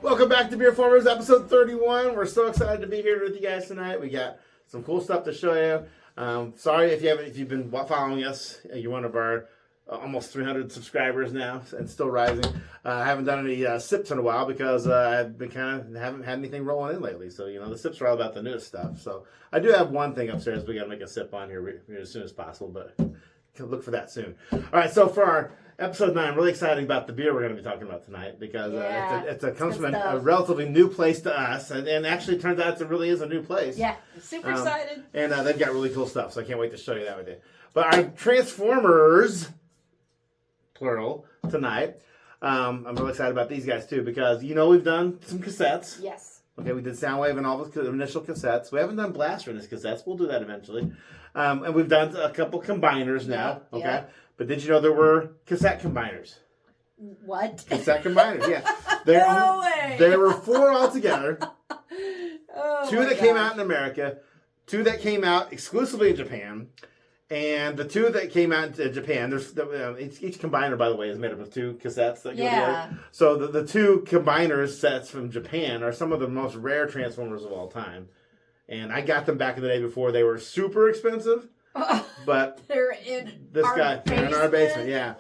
Welcome back to BeerFormers, episode 31. We're so excited to be here with you guys tonight. We got some cool stuff to show you. Sorry if you've been following us. You're one of our almost 300 subscribers now and still rising. I haven't done any sips in a while because I've been haven't had anything rolling in lately. So the sips are all about the newest stuff. So I do have one thing upstairs we got to make a sip on here as soon as possible, but look for that soon. All right, so for our episode 9, I'm really excited about the beer we're going to be talking about tonight because it comes from a relatively new place to us, and actually turns out it really is a new place. Yeah, super excited. And they've got really cool stuff, so I can't wait to show you that with you. But our Transformers, plural, tonight, I'm really excited about these guys too because we've done some cassettes. Yes. Okay, we did Soundwave and all the initial cassettes. We haven't done Blasphemous cassettes. We'll do that eventually. And we've done a couple combiners now. Yep, okay. yep. But did you know there were cassette combiners? What? Cassette combiners, yeah. No way. There were 4 altogether. Oh, 2 that came out in America, 2 that came out exclusively in Japan, and the 2 that came out in Japan. There's each combiner, by the way, is made up of 2 cassettes that go together. So the 2 combiners sets from Japan are some of the most rare Transformers of all time. And I got them back in the day before they were super expensive. But they're in our basement, yeah.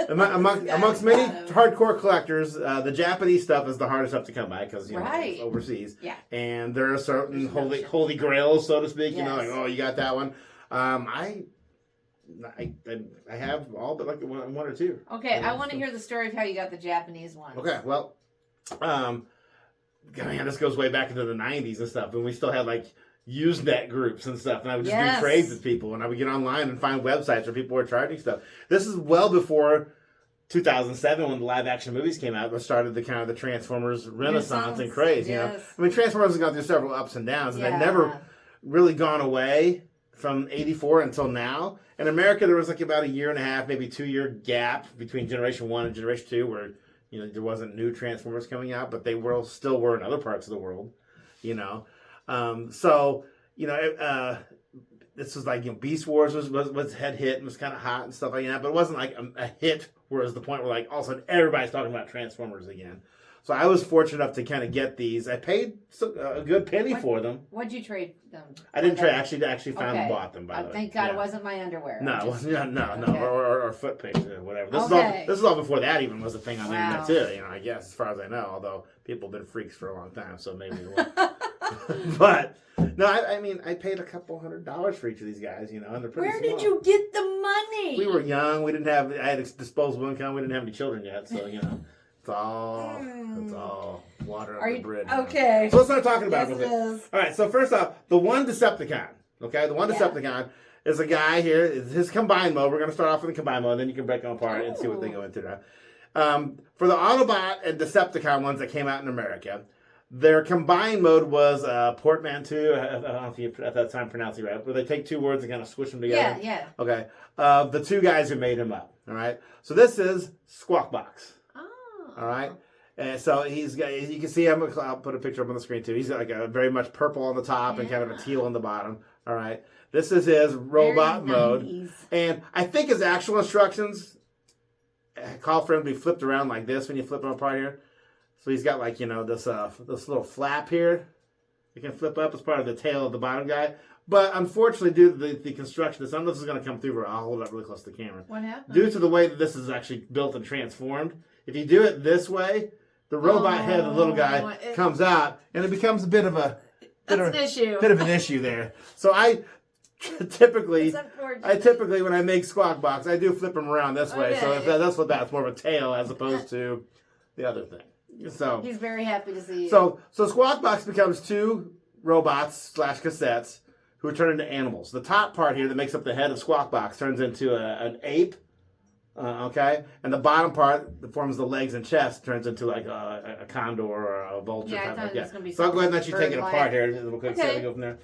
Amongst many hardcore collectors, the Japanese stuff is the hardest stuff to come by because it's overseas. Yeah. And there are certain holy grails, so to speak. Yes. You got that one. I have all but like 1 or 2. Okay, I want to hear the story of how you got the Japanese one. Okay, well, man, this goes way back into the 90s and stuff, and we still had like Usenet groups and stuff, and I would just do trades with people, and I would get online and find websites where people were charging stuff. This is well before 2007 when the live action movies came out, that started the Transformers renaissance and craze. Yes. I mean, Transformers has gone through several ups and downs, and they've never really gone away from '84 until now. In America, there was like about a 1.5 year, maybe 2-year gap between Generation 1 and Generation 2 where there wasn't new Transformers coming out, but they still were in other parts of the world, this was like, Beast Wars had hit and was kind of hot and stuff like that, but it wasn't like a hit where it was the point where like all of a sudden everybody's talking about Transformers again. So I was fortunate enough to kind of get these. I paid a good penny for them. What'd you trade them? I didn't trade. Actually found and bought them, by the way. Thank God it wasn't my underwear. No, Okay. or foot pics or whatever. This is all before that even was a thing on the internet too. I guess as far as I know, although people have been freaks for a long time, so maybe it won't. But no, I mean, I paid a couple $100 for each of these guys, and they're pretty Where small. did you get the money? We were young. We didn't have. I had disposable income. We didn't have any children yet, so it's all water under the bridge. Okay. So let's start talking about it. All right. So first off, the one Decepticon. Okay, the one Decepticon is a guy here. His combine mode. We're going to start off with the combine mode, and then you can break them apart and see what they go into now. For the Autobot and Decepticon ones that came out in America, their combine mode was portmanteau. I don't know if you at that time pronounced it right, where they take 2 words and kind of squish them together. Yeah. Okay. The 2 guys who made him up. All right. So this is Squawk Box. All right. And so you can see him. I'll put a picture up on the screen too. He's like a very much purple on the top and kind of a teal on the bottom. All right. This is his robot mode. And I think his actual instructions call for him to be flipped around like this when you flip him apart here. So he's got like, this little flap here. You can flip up as part of the tail of the bottom guy. But unfortunately, due to the construction, I don't know if this is going to come through, but I'll hold it up really close to the camera. What happened? Due to the way that this is actually built and transformed, if you do it this way, the robot head of the little guy comes out, and it becomes a bit of an issue there. So I typically when I make Squawk Box, I do flip them around this way. So if that's more of a tail as opposed to the other thing. So he's very happy to see you. So Squawk Box becomes 2 robots / cassettes who turn into animals. The top part here that makes up the head of Squawk Box turns into an ape. Okay, and the bottom part that forms the legs and chest turns into like a condor or a vulture. Yeah, I thought it was going to be. So I'll go ahead and let you take it apart here real quick. So we go from there.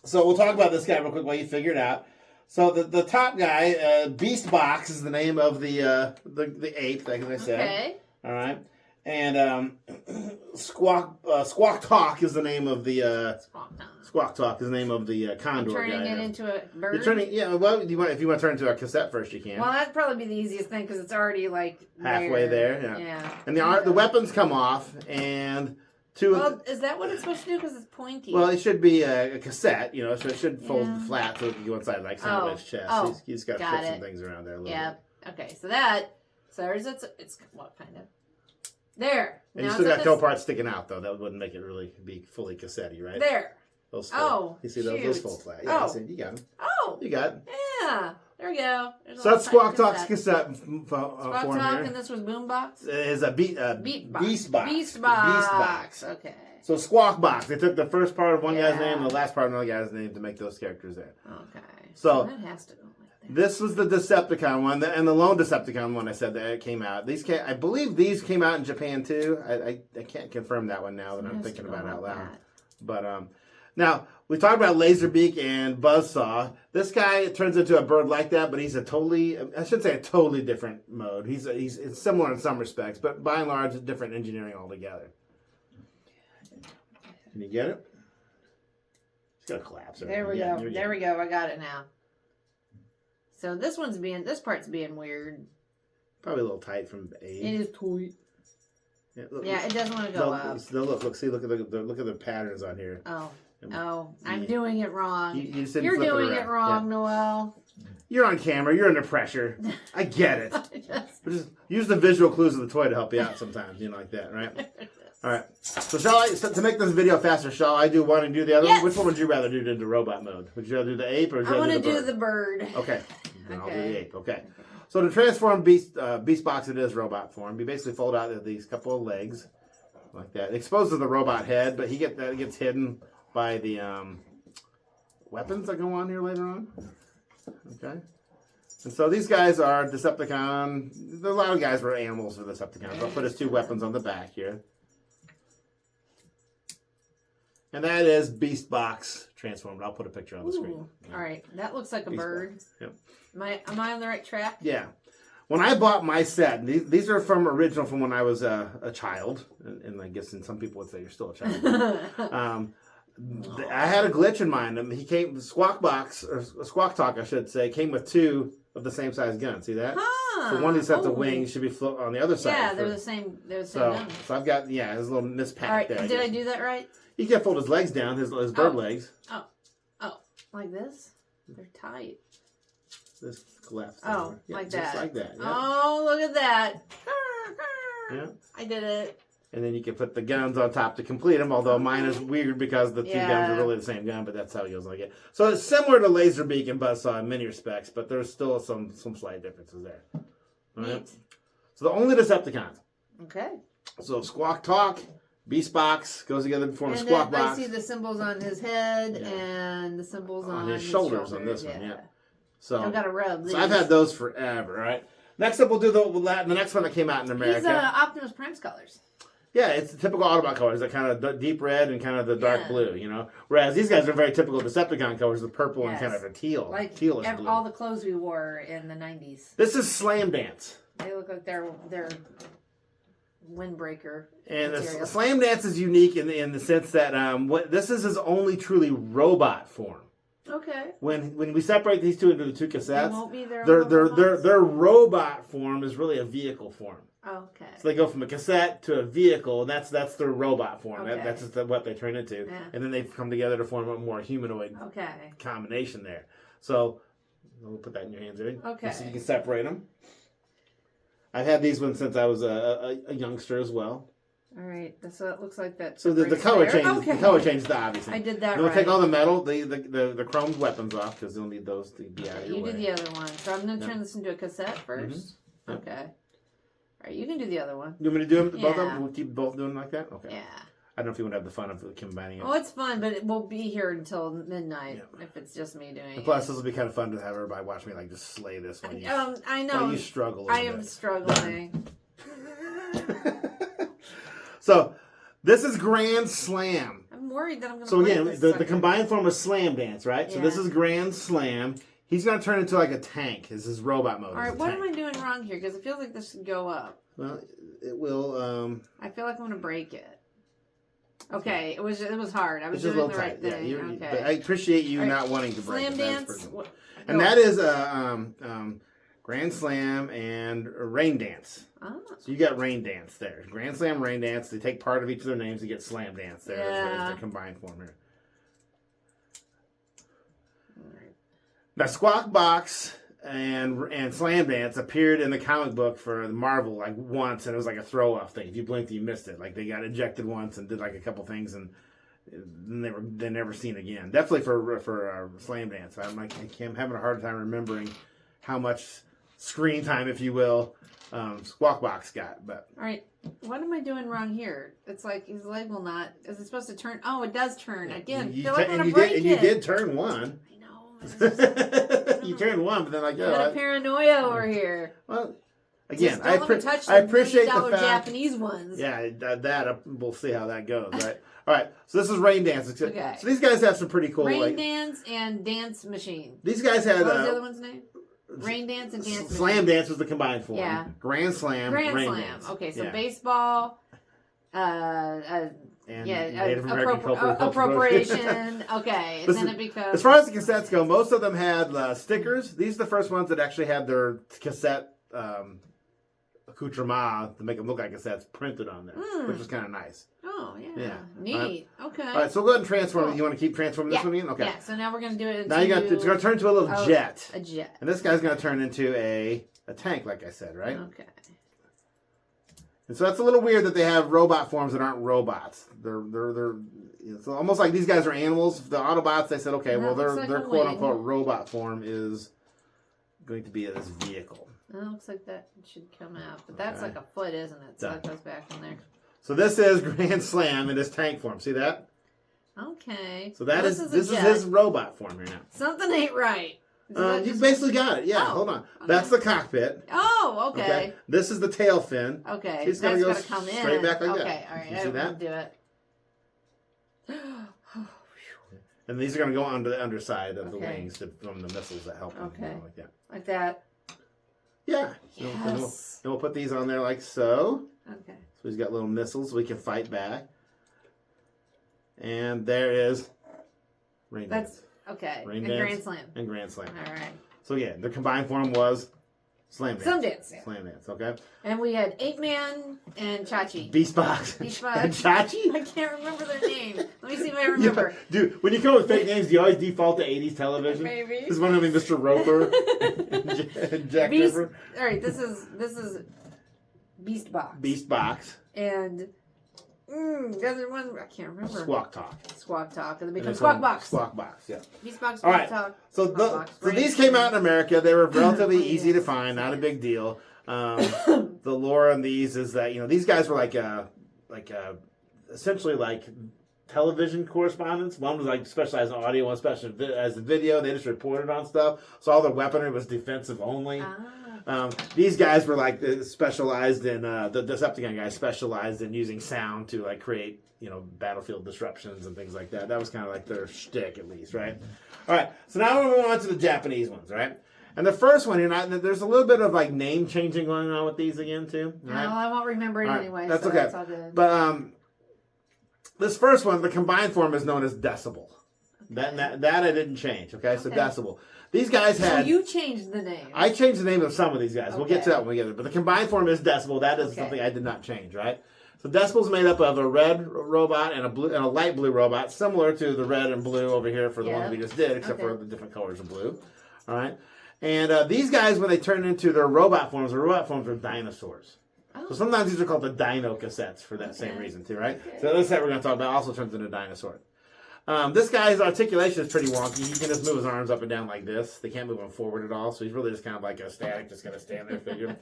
So we'll talk about this guy real quick while you figure it out. So the top guy, Beast Box, is the name of the ape, like I said. Okay. All right, And Squawk Talk is the name of the Squawk Talk is the name of the Condor guy. Turning it into a bird. You're turning, yeah. Well, if you want to turn it into a cassette first, you can. Well, that'd probably be the easiest thing because it's already like Halfway there. Yeah. Yeah. And the weapons come off, and Well, is that what it's supposed to do? Because it's pointy. Well, it should be a cassette, so it should fold flat so it can go inside like Sandwich chest. He's got to fit some things around there a little bit. Okay, so there's it's what kind of there. And you still got a couple parts sticking out though. That wouldn't make it really be fully cassette-y, right? There. Those fold. You see those fold flat? Yeah, you got them. Oh, you got it. Yeah, there we go. So that's Squawk Talk's cassette Squawk form Talk, here. and this was Boombox. It is a Beast Box. Beast Box. Beast Box. Okay. So Squawk Box. They took the first part of one guy's name and the last part of another guy's name to make those characters there. Okay. So that has to go like that. This was the Decepticon one, and the lone Decepticon one. I said that it came out. I believe these came out in Japan too. I can't confirm that one now that I'm thinking about it out loud. But now we talked about Laserbeak and Buzzsaw. This guy turns into a bird like that, but he's I shouldn't say a totally different mode. He's similar in some respects, but by and large, different engineering altogether. Can you get it? It's gonna collapse. There we go. There we go. I got it now. So this part's being weird. Probably a little tight from age. It is tight. Yeah, it doesn't want to go up. Look at the patterns on here. I'm doing it wrong. You're doing it wrong, Noel. You're on camera. You're under pressure. I get it. Just use the visual clues of the toy to help you out sometimes. Like that, right? All right. So to make this video faster, shall I do one and do the other one? Which one would you rather do into robot mode? Would you rather do the ape or would you rather do the bird? I want to do the bird. Okay. Then I'll do the ape. Okay. So to transform Beast Box, it is robot form. You basically fold out these couple of legs like that. It exposes the robot head, but that gets hidden by the weapons that go on here later on. Okay. And so these guys are Decepticon. A lot of guys were animals for Decepticons. I'll put his two weapons on the back here. And that is Beast Box transformed. I'll put a picture on the screen. All right. That looks like a bird. Yep. Am I on the right track? Yeah. When I bought my set, these are original from when I was a child. And I guess some people would say you're still a child. I had a glitch in mine. Squawk Talk, I should say, came with two of the same size guns. See that? So one of these sets of wings should be on the other side. Yeah, they're the same. guns. So I've got, there's a little mispack all right, there. Did I do that right? He can't fold his legs down, his bird legs. Oh, like this? They're tight. This collapsed. Like just that. Like that. Yeah. Oh, look at that. Yeah. I did it. And then you can put the guns on top to complete them, although mine is weird because the two guns are really the same gun, but that's how it goes like it. So it's similar to Laserbeak and Buzzsaw in many respects, but there's still some slight differences there. All right. So the only Decepticons. Okay. So Squawk Talk, Beast Box goes together to form a Squawk Box. I see the symbols on his head and the symbols on his shoulders on this one, yeah. So I've got to rub these. So I've had those forever, right? Next up, we'll do the next one that came out in America. These Optimus Prime's colors. Yeah, it's the typical Autobot colors, that kind of deep red and kind of the dark blue, Whereas these guys are very typical Decepticon colors, the purple and kind of a teal, tealish blue. All the clothes we wore in the 90s. This is Slam Dance. They look like they're windbreaker. And the Slam Dance is unique in the sense that this is his only truly robot form. Okay. When we separate these two into the two cassettes, they won't be their robot form is really a vehicle form. Okay. So they go from a cassette to a vehicle, and that's their robot form. Okay. That's just what they turn into. Yeah. And then they come together to form a more humanoid combination there. So we'll put that in your hands, ready? Okay. So you can separate them. I've had these ones since I was a youngster as well. All right, so it looks like that. So the color changes. Okay. The color changes, obviously. I did that. And we'll take all the metal, the chromed weapons off because you'll need those to be out of your way. You do the other one. So I'm going to turn this into a cassette first. Mm-hmm. Okay. All right, you can do the other one. You want me to do them, both of them? We'll keep both doing like that? Okay. Yeah. I don't know if you want to have the fun of combining it. Oh, it's fun, but it won't be here until midnight if it's just me doing it. Plus, this will be kind of fun to have everybody watch me just slay this one. I know. When you struggle. I am struggling. So, this is Grand Slam. I'm worried that I'm going to. So again, the combined form of Slam Dance, right? So this is Grand Slam. He's going to turn into like a tank. Is his robot mode. All right, what am I doing wrong here? Because it feels like this should go up. Well, it will. I feel like I'm going to break it. Okay, it was hard. I was doing the right thing. Yeah, okay. But I appreciate you not wanting to break Slam it. dance. And that is Grand Slam and Rain Dance. Oh. So you got Rain Dance there. Grand Slam, Rain Dance. They take part of each of their names to get Slam Dance there. Yeah. As their combined form here. Now, Squawk Box and Slam Dance appeared in the comic book for Marvel like once, and it was like a throw-off thing. If you blinked, you missed it. Like they got ejected once and did like a couple things, and then they're never seen again. Definitely for Slam Dance. I'm having a hard time remembering how much screen time, if you will, Squawk Box got. But all right, what am I doing wrong here? It's like his leg will not. Is it supposed to turn? Oh, it does turn again. You did turn one. You turned one, but then like, got a paranoia over here. Well, again, I appreciate the fact. Japanese ones. Yeah, that we'll see how that goes, right? All right, so this is Rain Dance. Okay. So these guys have some pretty cool Rain Dance and Dance Machine. These guys had what was the other one's name? Rain Dance and Dance Slam Machine. Dance was the combined form. Yeah. Grand Slam. Rain Slam. Dance. Okay, so yeah. baseball. And Native American appropriation. Okay, and then it becomes. As far as the cassettes go, most of them had stickers. These are the first ones that actually had their cassette accoutrement to make them look like cassettes printed on there, which was kind of nice. Oh, yeah. Neat. Okay. All right, so we'll go ahead and transform it. You want to keep transforming this one again? Okay. Yeah, so now we're going to do it into... Now it's going to turn into a little jet. A jet. And this guy's going to turn into a tank, like I said, right? Okay. And so that's a little weird that they have robot forms that aren't robots. They're it's almost like these guys are animals. The Autobots, they said, okay, well, their quote-unquote robot form is going to be this vehicle. It looks like that should come out. But that's like a foot, isn't it? So it goes back in there. So this is Grand Slam in his tank form. See that? Okay. So this is his robot form here now. Something ain't right. You basically got it. Yeah, hold on. Okay. That's the cockpit. Oh, okay. This is the tail fin. Okay. She's going to go come straight back like that. Okay, all right. You see that? Do it. And these are going to go onto the underside of the wings from the missiles that help them. Okay. Like that. Like that. Yeah. Yes. Then we'll put these on there like so. Okay. So he's got little missiles we can fight back. And there is Rain Dance. Okay. Rain and Dance Grand Slam. And Grand Slam. All right. So yeah, the combined form was Slam Dance. Slam Dance. Yeah. Slam Dance, okay. And we had 8-Man and Chachi. Beast Box. Beast Box. And Chachi? I can't remember their name. Let me see if I remember. Yeah, dude, when you come up with fake names, do you always default to 80s television? Maybe. This is one of them, Mr. Roper and Jack Ripper. All right, this is Beast Box. Beast Box. And the other one, I can't remember. Squawk Talk. Squawk Talk. And then becomes Squawk Box. Squawk Box, yeah. Beast Box, All Squawk right. Talk. So, these came out in America. They were relatively easy to find, not a big deal. The lore on these is that, these guys were like essentially like television correspondents. One was like specialized in audio, one specialized as in video. They just reported on stuff. So all their weaponry was defensive only. These guys were like specialized in the Decepticon guys specialized in using sound to like create battlefield disruptions and things like that. That was kind of like their shtick, at least, right? All right. So now we're moving on to the Japanese ones, right? And the first one, there's a little bit of like name changing going on with these again too. Right? No, I won't remember it anyway. That's so okay. That's all good. But this first one, the combined form is known as Decibel. Okay. That I didn't change. Okay, so Decibel. These guys had. So you changed the name. I changed the name of some of these guys. Okay. We'll get to that when we get there. But the combined form is Decibel. That is something I did not change. Right. So Decibel's made up of a red robot and a light blue robot, similar to the red and blue over here for the ones we just did, except for the different colors of blue. All right. And these guys, when they turn into their robot forms are dinosaurs. Oh. So sometimes these are called the dino cassettes for that same reason too, right? Okay. So this set we're going to talk about also turns into a dinosaur. This guy's articulation is pretty wonky. He can just move his arms up and down like this. They can't move them forward at all, so he's really just kind of like a static, just going to stand there figure.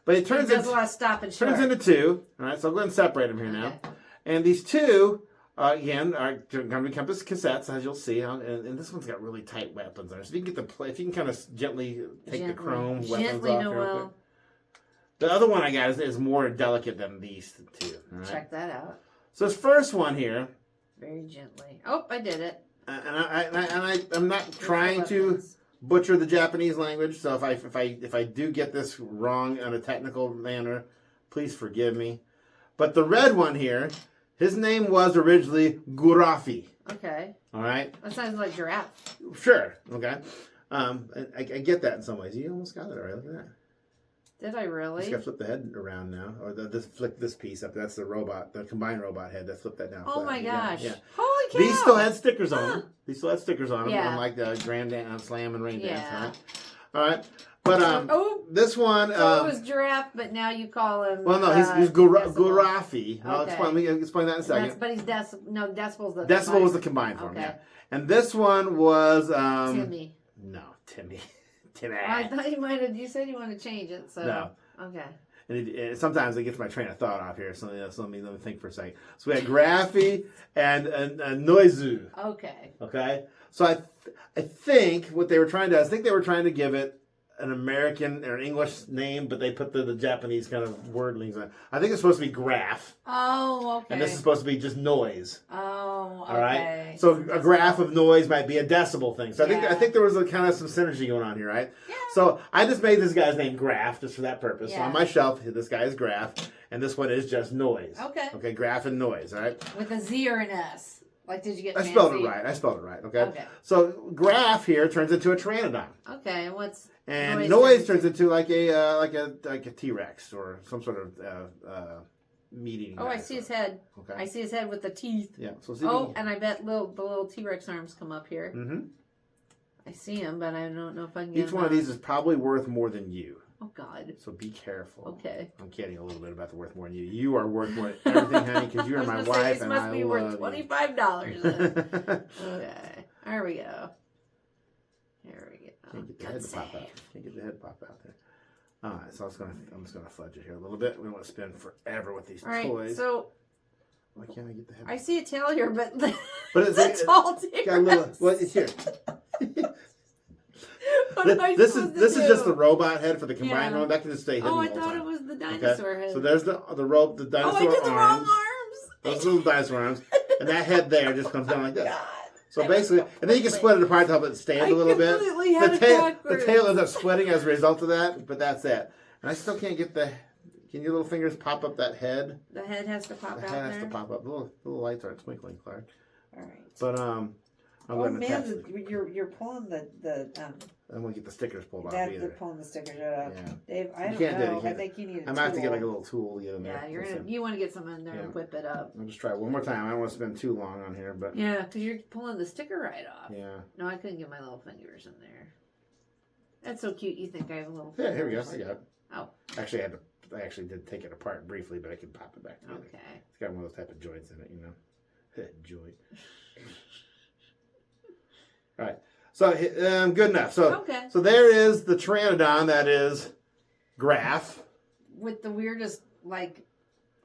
But it turns into a lot of stop and turns into two. All right, so I'll go ahead and separate them here now. And these two, again, are going to become cassettes, as you'll see. And this one's got really tight weapons on it. So if you can get if you can kind of gently take the chrome weapons off here. The other one I got is more delicate than these two. Right? Check that out. So this first one here. Very gently. Oh, I did it. I'm not trying to butcher the Japanese language, so if I do get this wrong in a technical manner, please forgive me. But the red one here, his name was originally Gurafi. Okay. All right. That sounds like giraffe. Sure. Okay. I get that in some ways. You almost got it already. Look at that. Did I really? Just got to flip the head around now, or flip this piece up. That's the robot, the combined robot head. Let's flip that down. Oh my gosh! Yeah. Holy cow! These still had stickers on them. These still had stickers on them, Yeah. unlike the Grand Slam and Rain Dance. Yeah. Right? All right. But this one. So it was giraffe, but now you call him. Well, no, he's Gurafi. I'll explain. Let me explain that in a second. But he's decibel's the. Decibel was the combined form. Okay. Yeah. And this one was Timmy. No, Timmy. I thought you said you wanted to change it. So no. Okay. And sometimes it gets my train of thought off here. So let me think for a second. So we had Graffy and Noizu. Okay. Okay. So I think what they were trying to give it an American or an English name, but they put the Japanese kind of wordlings on it. I think it's supposed to be graph. Oh, okay. And this is supposed to be just noise. Oh, okay. All right. So a graph of noise might be a decibel thing. So I think there was a kind of some synergy going on here, right? Yeah. So I just made this guy's name Graph just for that purpose. Yeah. So on my shelf, this guy is Graph, and this one is just noise. Okay. Okay, Graph and noise, all right? With a Z or an S. Like, did you get fancy? I spelled it right, okay? Okay. So Graph here turns into a Pteranodon. Okay, and what's... And noise turns into like a T-Rex or some sort of meat-eating I see his head. Okay. I see his head with the teeth. Yeah. So and I bet the little T-Rex arms come up here. Mm-hmm. I see him, but I don't know if I can get Each one of these is probably worth more than you. Oh, God. So be careful. Okay. I'm kidding a little bit about the worth more than you. You are worth more than everything, honey, because you're my wife, this and must I be love worth you. $25 then. Okay. There we go. Here we go. Can't get the head to pop out. Can't get the head to pop out there. All right, so I'm just gonna fudge it here a little bit. We don't want to spend forever with these toys. So why can't I get the head? I see a tail here, but it's tall T-Rex. Got a little. Well, it's here. This is just the robot head for the combined one. That can just stay hidden. I thought it was the dinosaur head. So there's the dinosaur arms. I did the wrong arms. Those little dinosaur arms, and that head there just comes down like this. God. So basically, and then you can split it apart to help it stand a little bit. The tail ends up splitting as a result of that, but that's it. And I still can't get the. Can your little fingers pop up that head? The head has to pop out. The head has to pop up. The little lights aren't twinkling, Clark. All right. But I'm going to test it. You're pulling the I'm going to get the stickers pulled off They're either. pulling the stickers right off. Yeah. Dave, I You don't can't do it, know. you can't I think you need a I'm going to have to get like a little tool to get in there. Yeah, you want to get some in there and whip it up. I'll just try it one more time. I don't want to spend too long on here, but yeah, because you're pulling the sticker right off. Yeah. No, I couldn't get my little fingers in there. That's so cute. You think I have a little fingers? Yeah, here we go. I got it. Oh. Actually, I actually did take it apart briefly, but I can pop it back together. Okay. It's got one of those type of joints in it, you know. Joint. All right. So good enough. So there is the Pteranodon that is Graph with the weirdest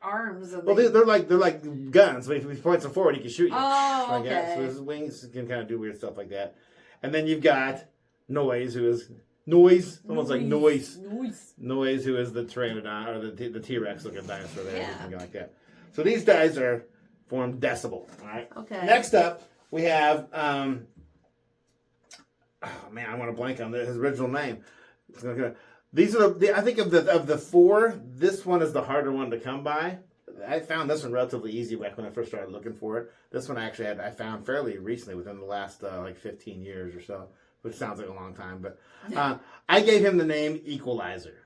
arms. And well, they're like guns. If he points them forward, he can shoot you. Oh, okay. That. So his wings can kind of do weird stuff like that. And then you've got Noise, who is Noise, almost like Noise, who is the Pteranodon or the T-Rex looking dinosaur there, or something like that. So these guys are formed Decibel. All right. Okay. Next up, we have. Oh man, I want to blank on his original name. These are I think of the four, this one is the harder one to come by. I found this one relatively easy back when I first started looking for it. This one actually I found fairly recently, within the last 15 years or so, which sounds like a long time. But I gave him the name Equalizer.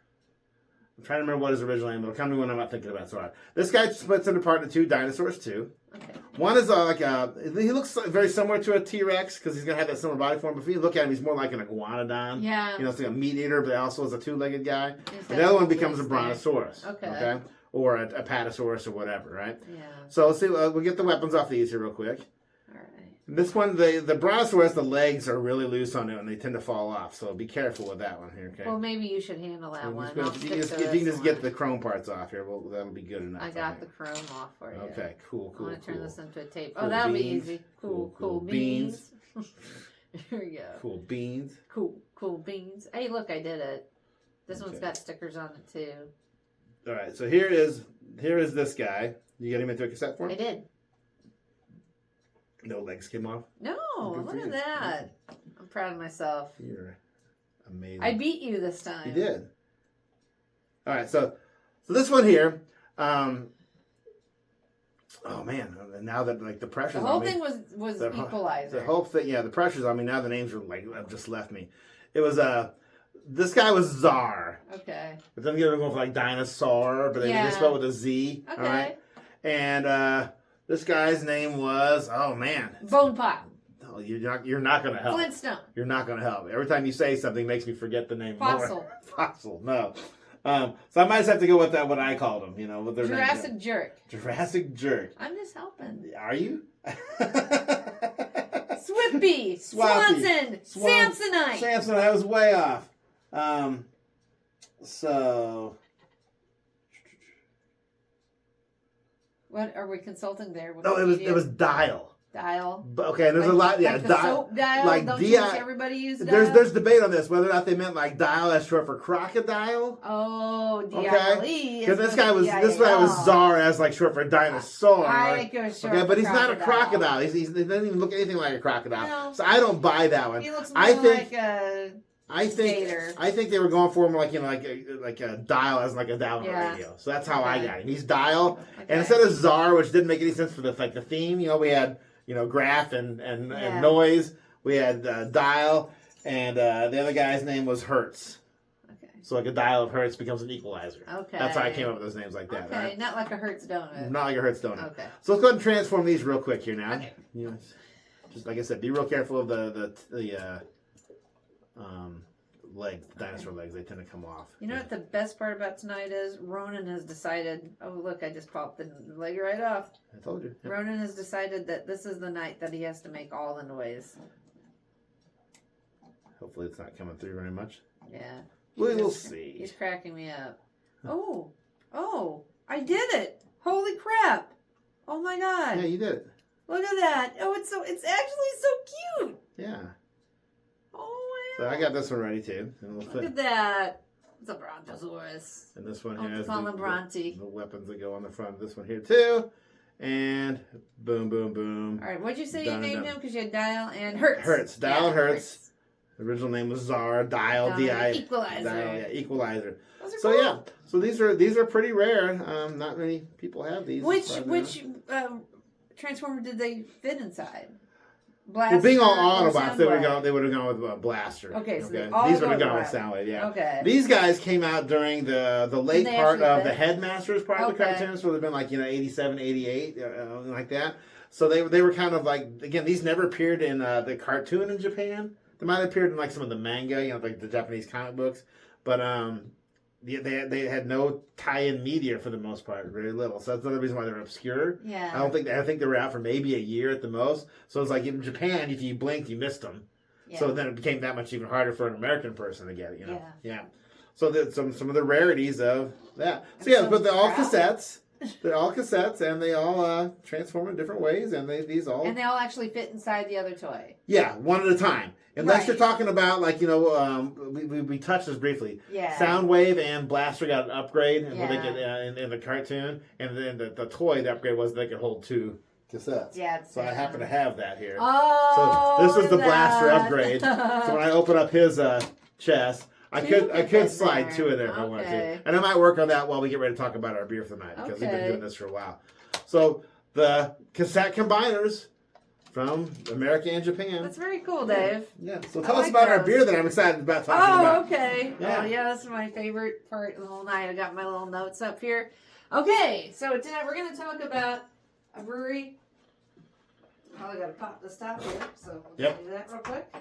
I'm trying to remember what his original name was. It'll come to me when I'm not thinking about it. So this guy splits it apart into two dinosaurs too. Okay. One is he looks very similar to a T-Rex because he's going to have that similar body form. But if you look at him, he's more like an iguanodon. Yeah. You know, it's like a meat eater, but also is a two-legged guy. And the other one becomes a brontosaurus. Okay. Or a apatosaurus or whatever, right? Yeah. So let's see. We'll get the weapons off these here real quick. All right. This one, the brontosaurus, the legs are really loose on it and they tend to fall off. So be careful with that one here, okay? Well, maybe you should handle that one. If you can just get the chrome parts off here, that'll be good enough. I got the chrome off for you. Okay, cool. I want to turn this into a tape. Cool that'll beans. be easy. Cool beans. Here we go. Cool beans. Cool beans. Hey, look, I did it. This one's got stickers on it too. All right, so here is this guy. You get him into a cassette form? I did. No legs came off. No, Good for look at you. that. I'm proud of myself. You're amazing. I beat you this time. You did. All right, so this one here. Oh man! Now that like the pressure's The whole on me, thing was the equalizer. whole thing, yeah, the pressure's on me. Now the names are like have just left me. It was this guy was Czar, Okay. but then you're going for like dinosaur, but they spelled with a Z. Okay. All right, and this guy's name was Bone Pot. No, you're not gonna help. Flintstone. You're not gonna help. Every time you say something, it makes me forget the name. Fossil. More. Fossil. No. So I might just have to go with what I called them. You know, with their Jurassic name. Jerk. Jurassic Jerk. I'm just helping. Are you? Swippy. Swanson. Samsonite. Samson. I was way off. So. What are we consulting there? No, it was Dial. Dial. But, okay, there's a lot. Yeah, like the Dial. soap dial. Like Don't DI you wish everybody used dial? There's debate on this whether or not they meant like dial as short for crocodile. Oh, Okay, D-I-L-E. because this guy was Czar as like short for dinosaur. I think it was short okay, for but he's not a crocodile. crocodile. He doesn't even look anything like a crocodile. No. So I don't buy that one. He looks more I think like a gator. I think they were going for him like a dial as like a dial on the radio. So that's how I got him. He's dial, Okay. and instead of Czar, which didn't make any sense for the theme. You know, we had graph and noise. We had dial, and the other guy's name was Hertz. Okay. So like a dial of Hertz becomes an equalizer. Okay. That's how I came up with those names like that. Okay, Right? not like a Hertz donut. Not like a Hertz donut. Okay. So let's go ahead and transform these real quick here now. Okay. Just like I said, be real careful of the legs, dinosaur legs. They tend to come off. You know what the best part about tonight is? Ronan has decided. Oh, look, I just popped the leg right off. I told you. Yep. Ronan has decided that this is the night that he has to make all the noise. Hopefully it's not coming through very much. Yeah. We'll see. He's cracking me up. Oh, I did it! Holy crap! Oh my god! Yeah, you did it. Look at that! Oh, it's actually so cute. Yeah. Oh So wow! I got this one ready too. And Look at that! It's a Brontosaurus. And this one Oh, here it's is called a Bronte. the weapons that go on the front of this one here too. And boom, boom, boom. All right, what'd you say Done you and named done. him? Because you had Dial and Hertz. Hertz. Dial and Hertz. The original name was Czar. Dial, D-I. Equalizer. Dial, yeah, equalizer. Those are So cool. yeah, so these are pretty rare. Not many people have these. Which Transformer did they fit inside? Blaster. Well, being all or Autobots, Soundwave? they would have gone with Blaster. Okay, so they all these would go have gone with with Soundwave. Yeah. Okay. These guys came out during the late they part actually of the fit? Headmasters part of the Okay. cartoons, so they've been like 87, 88, like that. So they were kind of like, again, these never appeared in the cartoon in Japan. They might have appeared in like some of the manga, like the Japanese comic books, but they had no tie-in media for the most part, very little. So that's another reason why they're obscure. Yeah. I think they were out for maybe a year at the most. So it's like in Japan, if you blinked, you missed them. Yeah. So then it became that much even harder for an American person to get it. Yeah. Yeah. So some of the rarities of that. So I'm yeah, so but they're all proud. cassettes. They're all cassettes, and they all transform in different ways, and these all. And they all actually fit inside the other toy. Yeah, one at a time. Unless Right. you're talking about we touched this briefly. Yeah. Soundwave and Blaster got an upgrade, and where they Yeah. could in the cartoon, and then the toy, the upgrade was they could hold 2 cassettes. Yeah. So I happen to have that here. Oh. So this is the look at Blaster that. upgrade. So when I open up his chest, I Two could fit slide there. 2 in there if I wanted Okay. to, and I might work on that while we get ready to talk about our beer for the night because we've been Okay. doing this for a while. So the Cassette Combiners from America and Japan. That's very cool, Dave. Yeah. So I tell us like about our those. beer that I'm excited about talking Oh, about. okay. Yeah. Oh, yeah, that's my favorite part of the whole night. I got my little notes up here. Okay, so tonight we're going to talk about a brewery. Probably got to pop this top here, so we'll Yep. do that real quick.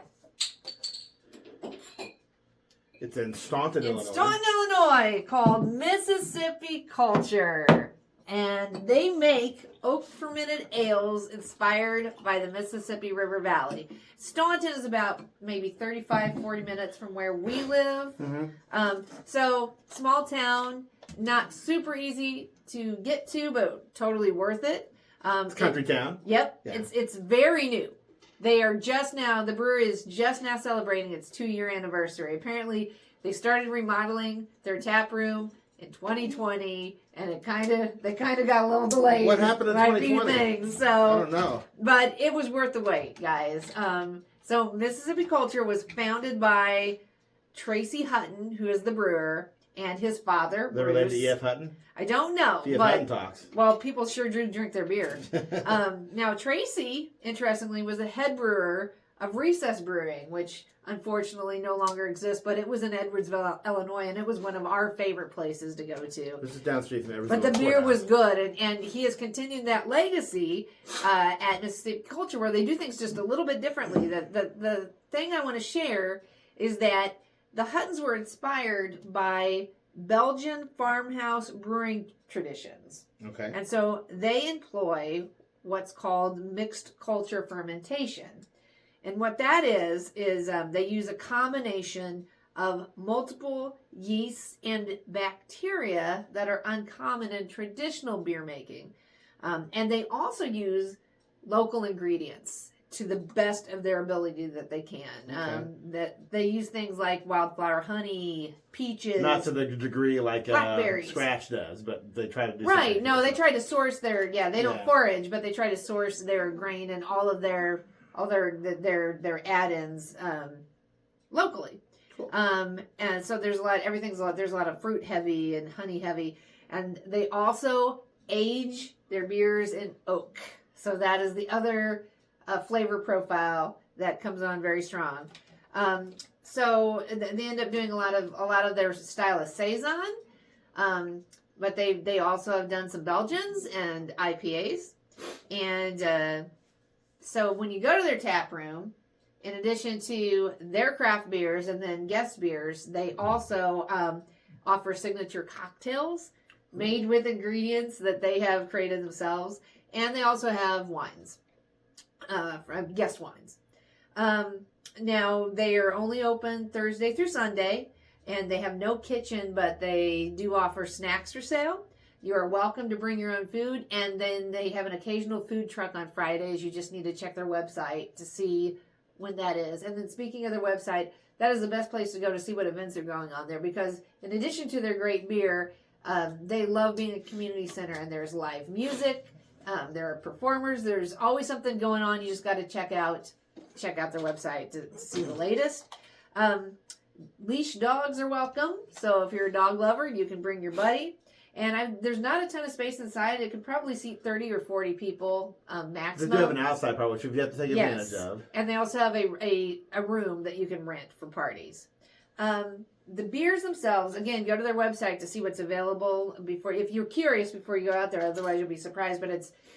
It's in Staunton, In Illinois. Staunton, Illinois, called Mississippi Culture. And they make oak fermented ales inspired by the Mississippi River Valley. Staunton is about maybe 35, 40 minutes from where we live. Mm-hmm. So small town, not super easy to get to, but totally worth it. It's country town. Yep, Yeah. it's very new. They are just now, the brewery is just now celebrating its 2-year anniversary. Apparently, they started remodeling their tap room in 2020, and they kind of got a little delayed. What happened in by a 2020? few things, I so don't know. but it was worth the wait, guys. So Mississippi Culture was founded by Tracy Hutton, who is the brewer, and his father, They're Bruce. related to E.F. Hutton? I don't know, E.F. but Hutton talks. well, people sure do drink their beer. Now, Tracy, interestingly, was the head brewer of Recess Brewing, which unfortunately no longer exists, but it was in Edwardsville, Illinois, and it was one of our favorite places to go to. This is down the street from Edwardsville. But the beer was good, and he has continued that legacy at Mississippi Culture, where they do things just a little bit differently. The thing I want to share is that the Huttons were inspired by Belgian farmhouse brewing traditions. Okay. And so they employ what's called mixed culture fermentation. And what that is they use a combination of multiple yeasts and bacteria that are uncommon in traditional beer making. And they also use local ingredients to the best of their ability that they can. Okay. That they use things like wildflower honey, peaches. Not to the degree like blackberries. Scratch does, but they try to do Right. something. No, they try to source their they don't Yeah. forage, but they try to source their grain and all their add-ins locally. Cool. And so there's a lot of fruit heavy and honey heavy, and they also age their beers in oak. So that is the other flavor profile that comes on very strong. So they end up doing a lot of their style of saison, but they also have done some Belgians and IPAs, and so when you go to their tap room, in addition to their craft beers and then guest beers, they also offer signature cocktails made with ingredients that they have created themselves, and they also have wines. Guest wines. Now, they are only open Thursday through Sunday, and they have no kitchen, but they do offer snacks for sale. You are welcome to bring your own food, and then they have an occasional food truck on Fridays. You just need to check their website to see when that is. And then speaking of their website, that is the best place to go to see what events are going on there, because in addition to their great beer, they love being a community center, and there's live music. There are performers. There's always something going on. You just got to check out their website to see the latest. Leash dogs are welcome. So if you're a dog lover, you can bring your buddy. And there's not a ton of space inside. It could probably seat 30 or 40 people maximum. They do have an outside part, which you have to take advantage of. And they also have a room that you can rent for parties. The beers themselves, again, go to their website to see what's available if you're curious before you go out there. Otherwise, you'll be surprised. But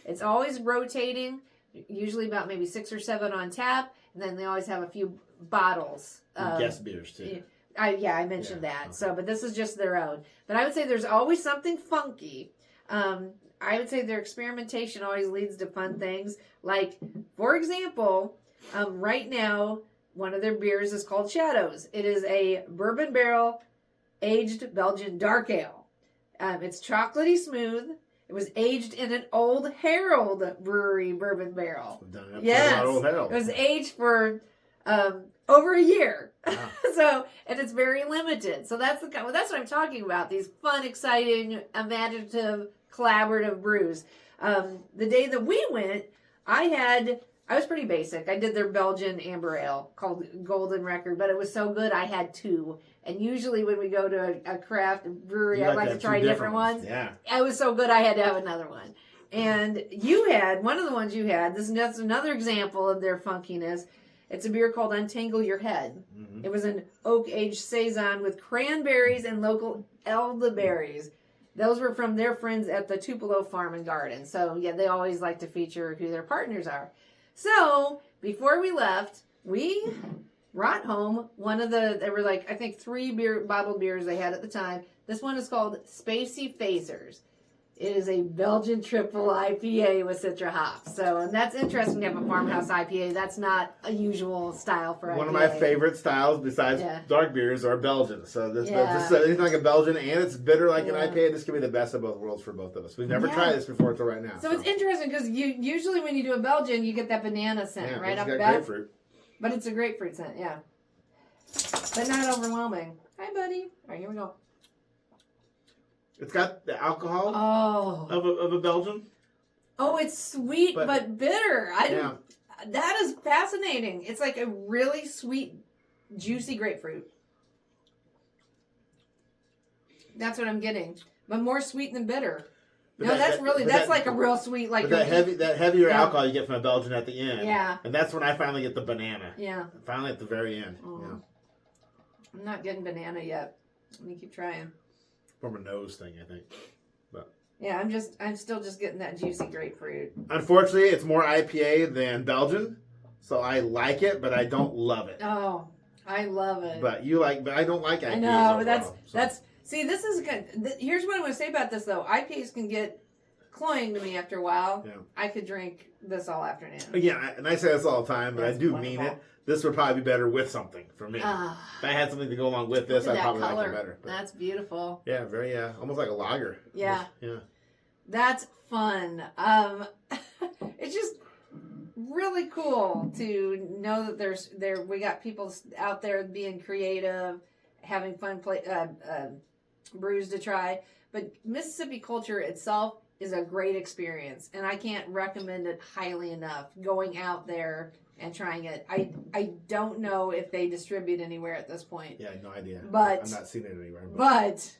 it's always rotating, usually about maybe 6 or 7 on tap, and then they always have a few bottles. Guest beers too. I mentioned that. Okay. So, but this is just their own. But I would say there's always something funky. I would say their experimentation always leads to fun things. Like, for example, right now, one of their beers is called Shadows. It is a bourbon barrel aged Belgian dark ale. It's chocolatey smooth. It was aged in an Old Herald brewery bourbon barrel. We've done it. Yes, Old Herald. It was aged for over a year. Wow. And it's very limited. So that's what I'm talking about. These fun, exciting, imaginative, collaborative brews. The day that we went, I was pretty basic. I did their Belgian amber ale called Golden Record, but it was so good I had 2. And usually when we go to a craft brewery, I like to try different ones. Yeah. It was so good I had to have another one. And one of the ones you had, that's another example of their funkiness. It's a beer called Untangle Your Head. Mm-hmm. It was an oak-aged saison with cranberries and local elderberries. Those were from their friends at the Tupelo Farm and Garden. So, yeah, they always like to feature who their partners are. So, before we left, we brought home there were I think 3 bottled beers they had at the time. This one is called Spacey Phasers. It is a Belgian triple IPA with Citra hops. So, and that's interesting to have a farmhouse IPA. That's not a usual style for IPA. One of my favorite styles besides dark beers are Belgian. So this anything like a Belgian and it's bitter like an IPA, this could be the best of both worlds for both of us. We've never tried this before until right now. So it's interesting because usually when you do a Belgian, you get that banana scent right off the bat. Grapefruit. But it's a grapefruit scent, yeah. But not overwhelming. Hi, buddy. All right, here we go. It's got the alcohol Oh. of a Belgian. Oh, it's sweet but bitter. Yeah. That is fascinating. It's like a really sweet, juicy grapefruit. That's what I'm getting. But more sweet than bitter. But No, that's that- like a real sweet, like But that heavier Yeah. alcohol you get from a Belgian at the end. Yeah. And that's when I finally get the banana. Yeah. Finally at the very end. Oh. Yeah. I'm not getting banana yet. Let me keep trying. From a nose thing, I think. Yeah, I'm still just getting that juicy grapefruit. Unfortunately, it's more IPA than Belgian, so I like it, but I don't love it. Oh, I love it. But I don't like IPAs. I know, but overall, so. that's see, this is good. Here's what I want to say about this though. IPAs can get cloying to me after a while. Yeah. I could drink this all afternoon. Again, and I say this all the time, but That's I do wonderful. mean it. This would probably be better with something for me. If I had something to go along with this, Look I'd at probably that like color. it better. But That's beautiful. yeah, very almost like a lager. Yeah. Yeah. That's fun. It's just really cool to know that we got people out there being creative, having fun brews to try. But Mississippi culture itself is a great experience, and I can't recommend it highly enough. Going out there and trying it. I don't know if they distribute anywhere at this point. Yeah, no idea. But I'm not seeing it anywhere. But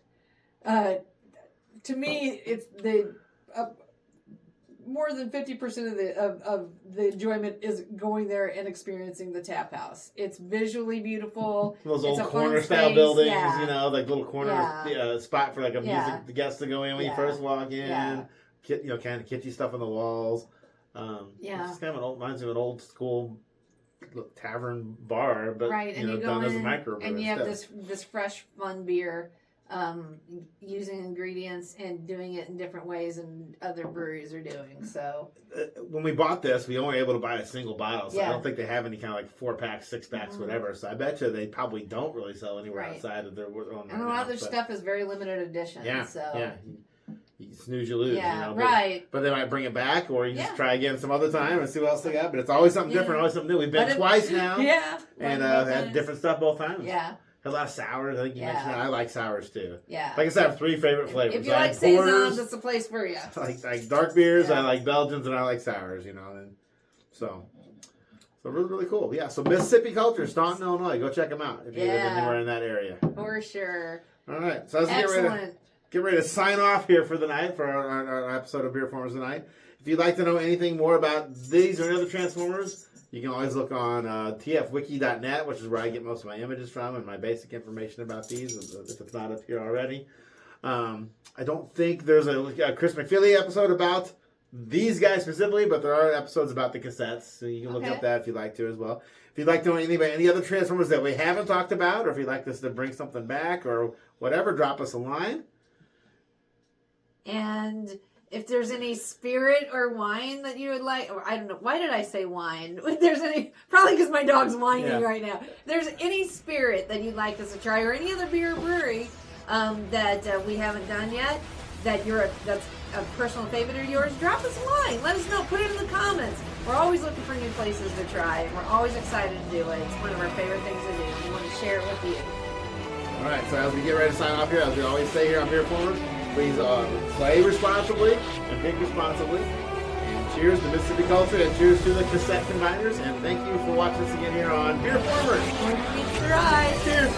to me, it's the more than 50% of the enjoyment is going there and experiencing the tap house. It's visually beautiful. Those It's old a fun corner style space, buildings, yeah. you know, like little corner Yeah. spot for like a Yeah. music the guests to go in when you Yeah. first walk in. Yeah. Kind of kitschy stuff on the walls. Yeah. It's kind of reminds me of an old school tavern bar, but Right, and you go done as a in microbrew and you have instead. this fresh, fun beer, using ingredients and doing it in different ways than other breweries are doing. So When we bought this, we only were able to buy a single bottle, so I Yeah. don't think they have any kind of like 4-packs, 6-packs, whatever. So I bet you they probably don't really sell anywhere Right. outside of their own. and a lot of their stuff is very limited edition. Yeah, So yeah. You snooze, you lose. Yeah, you know, right. But they might bring it back, or you just Yeah. try again some other time and see what else they got. But it's always something Yeah. different, always something new. We've been But twice now, Yeah. and Both had times. different stuff both times. Yeah. Had a lot of sours. I think you Yeah. mentioned that. I like sours too. Yeah. Like I said, I have 3 favorite flavors. If you I like like saisons, porters, it's a place for you. like dark beers. Yeah. I like Belgians, and I like sours. You know, and so really cool. Yeah. So Mississippi Culture, Staunton, Illinois. Go check them out if you live Yeah. anywhere in that area. For sure. All right. So let's get ready to Excellent. sign off here for the night, for our episode of BeerFormers tonight. If you'd like to know anything more about these or any other Transformers, you can always look on tfwiki.net, which is where I get most of my images from and my basic information about these, if it's not up here already. I don't think there's a Chris McFeely episode about these guys specifically, but there are episodes about the cassettes, so you can look Okay. up that if you'd like to as well. If you'd like to know anything about any other Transformers that we haven't talked about, or if you'd like us to bring something back or whatever, drop us a line. And if there's any spirit or wine that you would like, or I don't know, why did I say wine? If there's any, probably because my dog's whining Yeah. right now. If there's any spirit that you'd like us to try, or any other beer or brewery that we haven't done yet, that's a personal favorite of yours, drop us a line. Let us know. Put it in the comments. We're always looking for new places to try, and we're always excited to do it. It's one of our favorite things to do. We want to share it with you. All right, so as we get ready to sign off here, as we always say here on BeerFormers, please play responsibly and drink responsibly. And cheers to Mississippi Culture, and cheers to the Cassette Combiners. And thank you for watching us again here on BeerFormers. Meets the ride. Cheers.